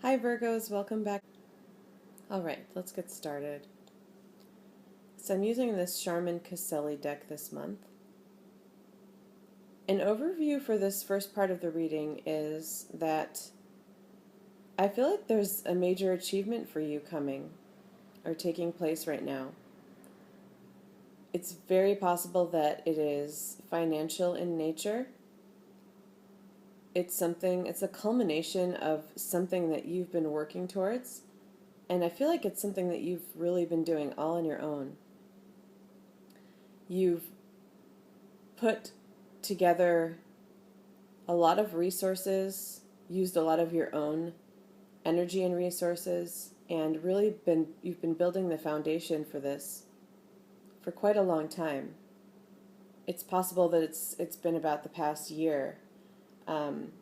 Hi Virgos, welcome back. Alright, let's get started. So I'm using this Charmin Caselli deck this month. An overview for this first part of the reading is that I feel like there's a major achievement for you coming or taking place right now. It's very possible that it is financial in nature. It's a culmination of something that you've been working towards, and I feel like it's something that you've really been doing all on your own. You've put together a lot of resources, used a lot of your own energy and resources, and really you've been building the foundation for this for quite a long time. It's possible that it's been about the past year.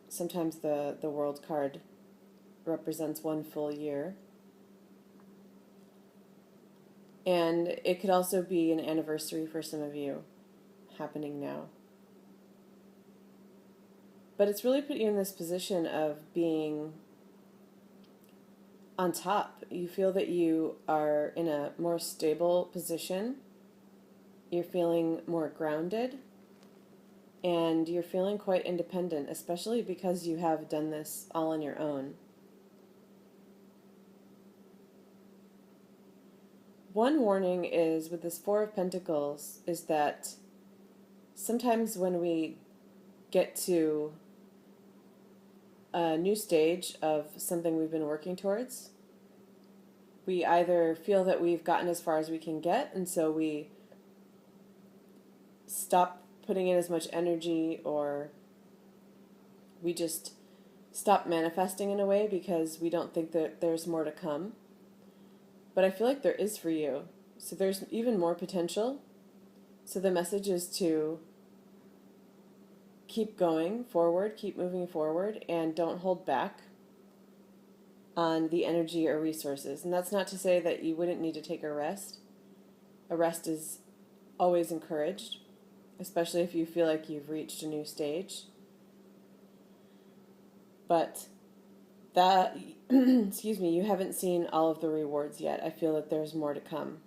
Sometimes the world card represents one full year. And it could also be an anniversary for some of you happening now. But it's really put you in this position of being on top. You feel that you are in a more stable position. You're feeling more grounded. And you're feeling quite independent, especially because you have done this all on your own. One warning is with this Four of Pentacles is that sometimes when we get to a new stage of something we've been working towards, we either feel that we've gotten as far as we can get, and so we stop putting in as much energy, or we just stop manifesting in a way because we don't think that there's more to come. But I feel like there is for you. So there's even more potential. So the message is to keep going forward, keep moving forward, and don't hold back on the energy or resources. And that's not to say that you wouldn't need to take a rest. A rest is always encouraged, especially if you feel like you've reached a new stage. But that, excuse me, you haven't seen all of the rewards yet. I feel that there's more to come.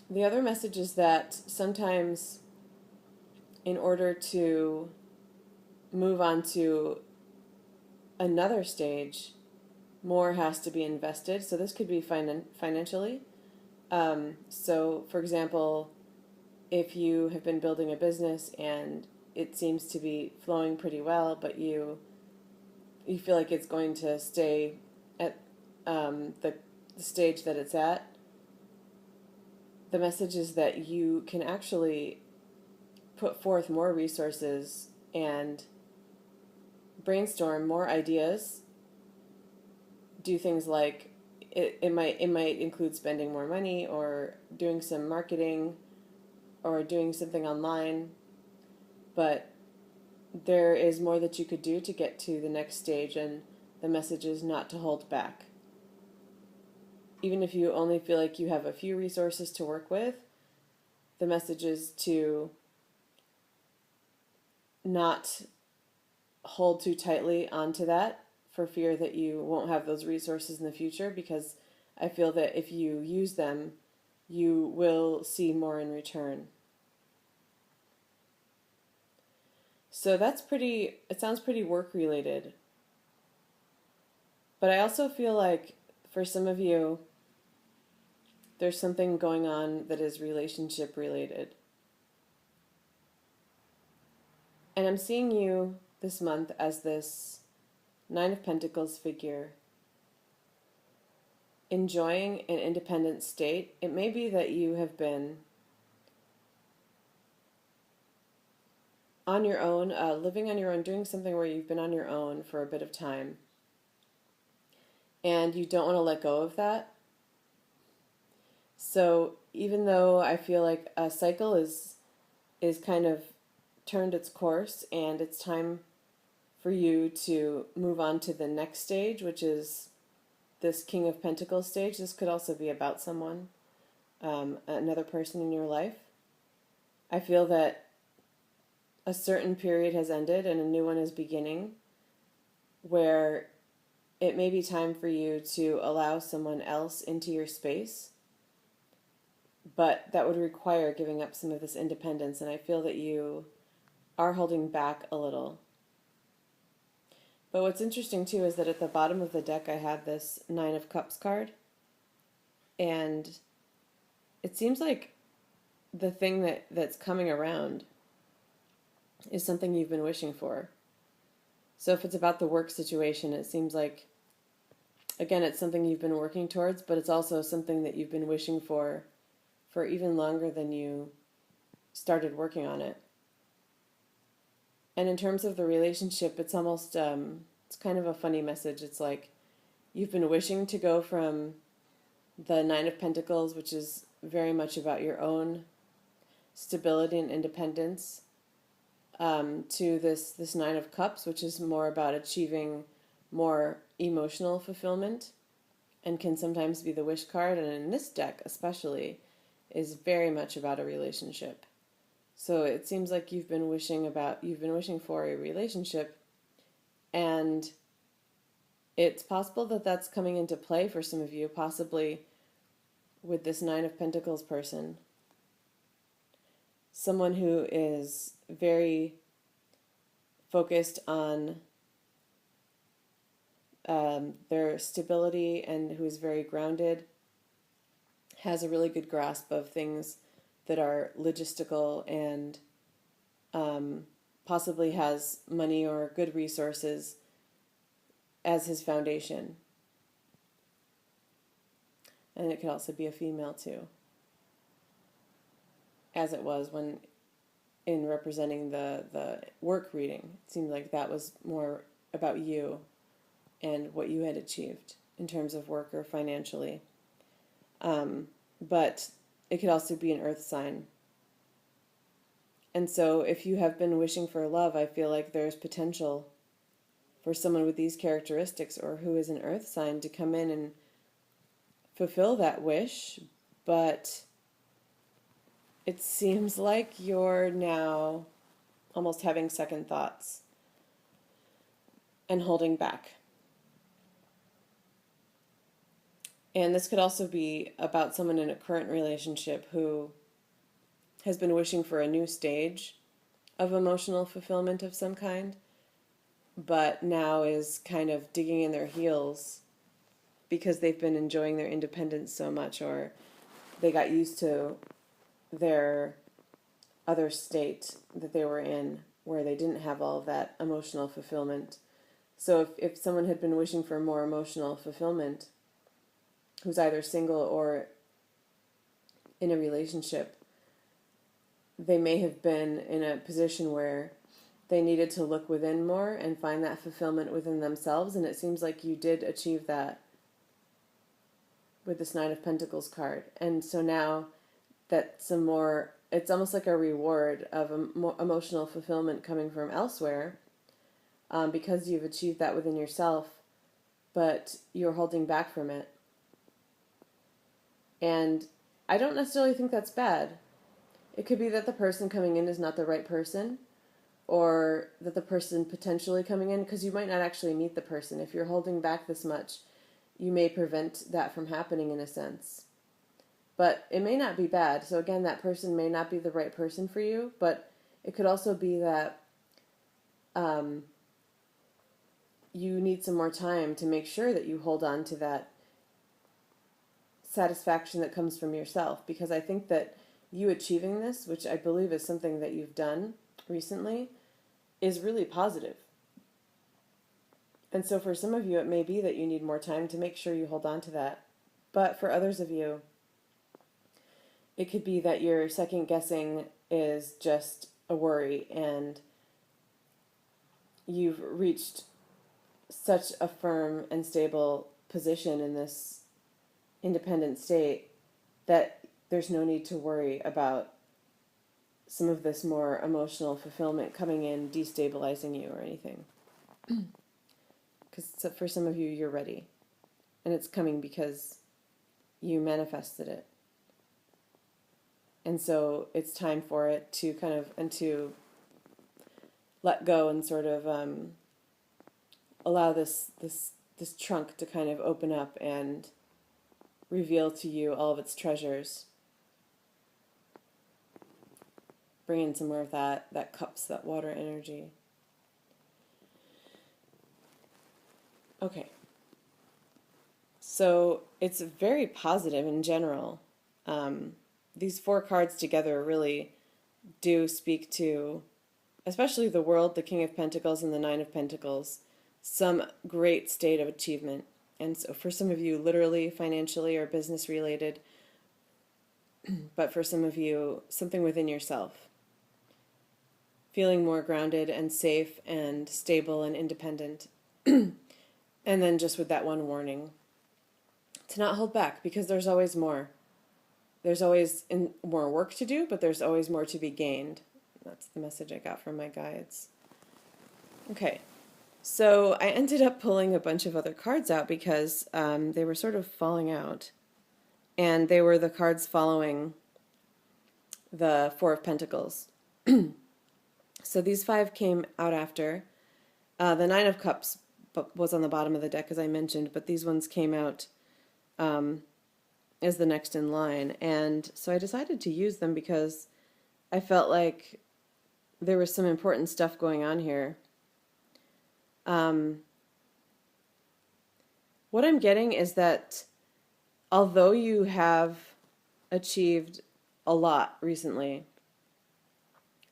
The other message is that sometimes in order to move on to another stage, more has to be invested. So this could be financially. So, for example, if you have been building a business and it seems to be flowing pretty well, but you feel like it's going to stay at the stage that it's at, the message is that you can actually put forth more resources and brainstorm more ideas, do things like it might include spending more money or doing some marketing or doing something online, but there is more that you could do to get to the next stage, and the message is not to hold back. Even if you only feel like you have a few resources to work with, the message is to not hold too tightly onto that for fear that you won't have those resources in the future, because I feel that if you use them, you will see more in return. So it sounds pretty work related. But I also feel like for some of you, there's something going on that is relationship related. And I'm seeing you this month as this Nine of Pentacles figure, enjoying an independent state. It may be that you have been on your own, living on your own, doing something where you've been on your own for a bit of time, and you don't want to let go of that. So even though I feel like a cycle is kind of turned its course and it's time for you to move on to the next stage, which is this King of Pentacles stage. This could also be about someone, another person in your life. I feel that a certain period has ended and a new one is beginning, where it may be time for you to allow someone else into your space, but that would require giving up some of this independence, and I feel that you are holding back a little. But what's interesting too is that at the bottom of the deck I had this Nine of Cups card, and it seems like the thing that's coming around is something you've been wishing for. So if it's about the work situation, it seems like, again, it's something you've been working towards, but it's also something that you've been wishing for even longer than you started working on it. And in terms of the relationship, it's almost, it's kind of a funny message. It's like you've been wishing to go from the Nine of Pentacles, which is very much about your own stability and independence, to this Nine of Cups, which is more about achieving more emotional fulfillment and can sometimes be the wish card. And in this deck especially, is very much about a relationship. So it seems like you've been wishing for a relationship, and it's possible that that's coming into play for some of you, possibly with this Nine of Pentacles person. Someone who is very focused on their stability and who is very grounded, has a really good grasp of things that are logistical, and possibly has money or good resources as his foundation. And it could also be a female too, as it was when in representing the work reading. It seemed like that was more about you and what you had achieved in terms of work or financially. But it could also be an earth sign. And so if you have been wishing for love, I feel like there's potential for someone with these characteristics or who is an earth sign to come in and fulfill that wish. But it seems like you're now almost having second thoughts and holding back. And this could also be about someone in a current relationship who has been wishing for a new stage of emotional fulfillment of some kind, but now is kind of digging in their heels because they've been enjoying their independence so much, or they got used to their other state that they were in where they didn't have all of that emotional fulfillment. So if someone had been wishing for more emotional fulfillment, who's either single or in a relationship, they may have been in a position where they needed to look within more and find that fulfillment within themselves, and it seems like you did achieve that with this Nine of Pentacles card. And so now that some more, it's almost like a reward of emotional fulfillment coming from elsewhere, because you've achieved that within yourself, but you're holding back from it. And I don't necessarily think that's bad. It could be that the person coming in is not the right person, or that the person potentially coming in, because you might not actually meet the person. If you're holding back this much, you may prevent that from happening in a sense. But it may not be bad. So again, that person may not be the right person for you, but it could also be that you need some more time to make sure that you hold on to that satisfaction that comes from yourself. Because I think that you achieving this, which I believe is something that you've done recently, is really positive. And so for some of you, it may be that you need more time to make sure you hold on to that. But for others of you, it could be that your second guessing is just a worry, and you've reached such a firm and stable position in this independent state that there's no need to worry about some of this more emotional fulfillment coming in, destabilizing you or anything. Because for some of you, you're ready. And it's coming because you manifested it. And so it's time for it to kind of, and to let go and sort of allow this this trunk to kind of open up and reveal to you all of its treasures. Bring in some more of that cups, that water energy. Okay. So it's very positive in general. These 4 cards together really do speak to, especially the World, the King of Pentacles, and the Nine of Pentacles, some great state of achievement. And so for some of you, literally, financially, or business related, but for some of you, something within yourself. Feeling more grounded and safe and stable and independent. And then just with that one warning, to not hold back, because there's always more. There's always more work to do, but there's always more to be gained. That's the message I got from my guides. Okay, so I ended up pulling a bunch of other cards out because they were sort of falling out. And they were the cards following the 4 of Pentacles. So these 5 came out after. The 9 of Cups was on the bottom of the deck, as I mentioned, but these ones came out as the next in line. And so I decided to use them because I felt like there was some important stuff going on here. What I'm getting is that although you have achieved a lot recently,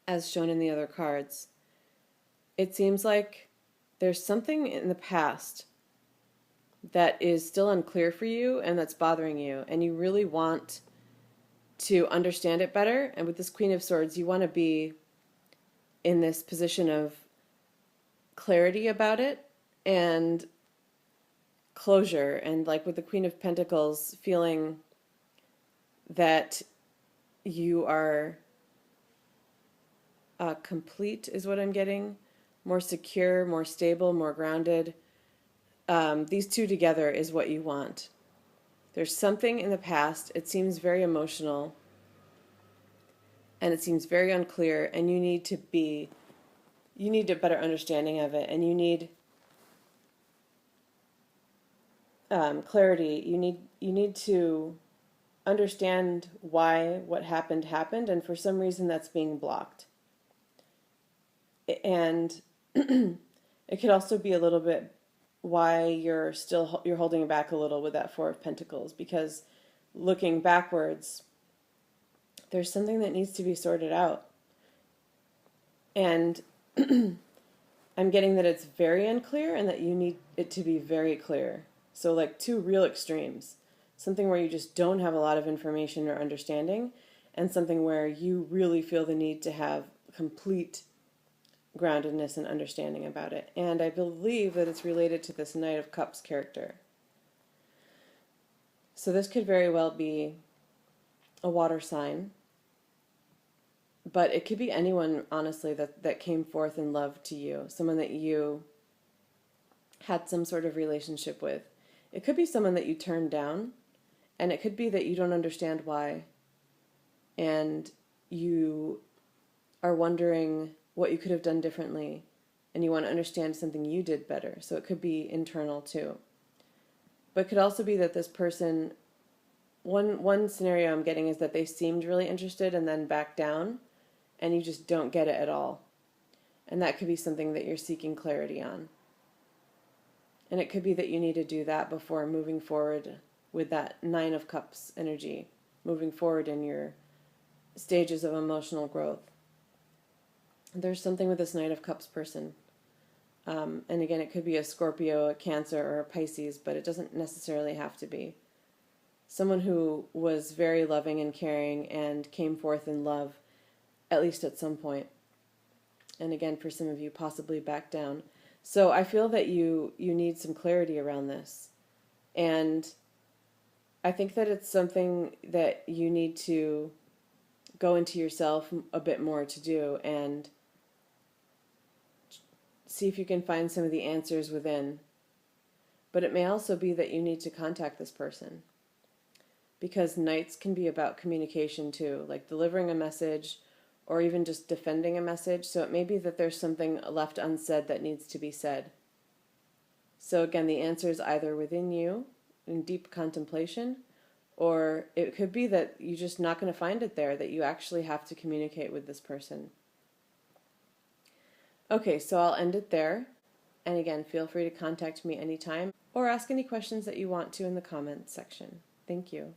as shown in the other cards, it seems like there's something in the past that is still unclear for you and that's bothering you, and you really want to understand it better. And with this Queen of Swords, you want to be in this position of clarity about it and closure, and like with the Queen of Pentacles, feeling that you are complete is what I'm getting. More secure, more stable, more grounded. These 2 together is what you want. There's something in the past. It seems very emotional. And it seems very unclear. And you need a better understanding of it. And you need clarity. You need to understand why what happened. And for some reason that's being blocked. And it could also be a little bit why you're holding back a little with that 4 of Pentacles, because looking backwards, there's something that needs to be sorted out. And I'm getting that it's very unclear and that you need it to be very clear. So like 2 real extremes. Something where you just don't have a lot of information or understanding, and something where you really feel the need to have complete groundedness and understanding about it. And I believe that it's related to this Knight of Cups character. So this could very well be a water sign, but it could be anyone, honestly, that came forth in love to you, someone that you had some sort of relationship with. It could be someone that you turned down, and it could be that you don't understand why, and you are wondering what you could have done differently, and you want to understand something you did better. So it could be internal too. But it could also be that this person, one scenario I'm getting is that they seemed really interested and then backed down, and you just don't get it at all. And that could be something that you're seeking clarity on. And it could be that you need to do that before moving forward with that 9 of Cups energy, moving forward in your stages of emotional growth. There's something with this Knight of Cups person. And again, it could be a Scorpio, a Cancer, or a Pisces, but it doesn't necessarily have to be. Someone who was very loving and caring and came forth in love, at least at some point. And again, for some of you, possibly back down. So I feel that you need some clarity around this. And I think that it's something that you need to go into yourself a bit more to do, and see if you can find some of the answers within. But it may also be that you need to contact this person, because Knights can be about communication too, like delivering a message or even just defending a message. So it may be that there's something left unsaid that needs to be said. So again, the answer is either within you in deep contemplation, or it could be that you're just not going to find it there, that you actually have to communicate with this person. Okay, so I'll end it there. And again, feel free to contact me anytime or ask any questions that you want to in the comments section. Thank you.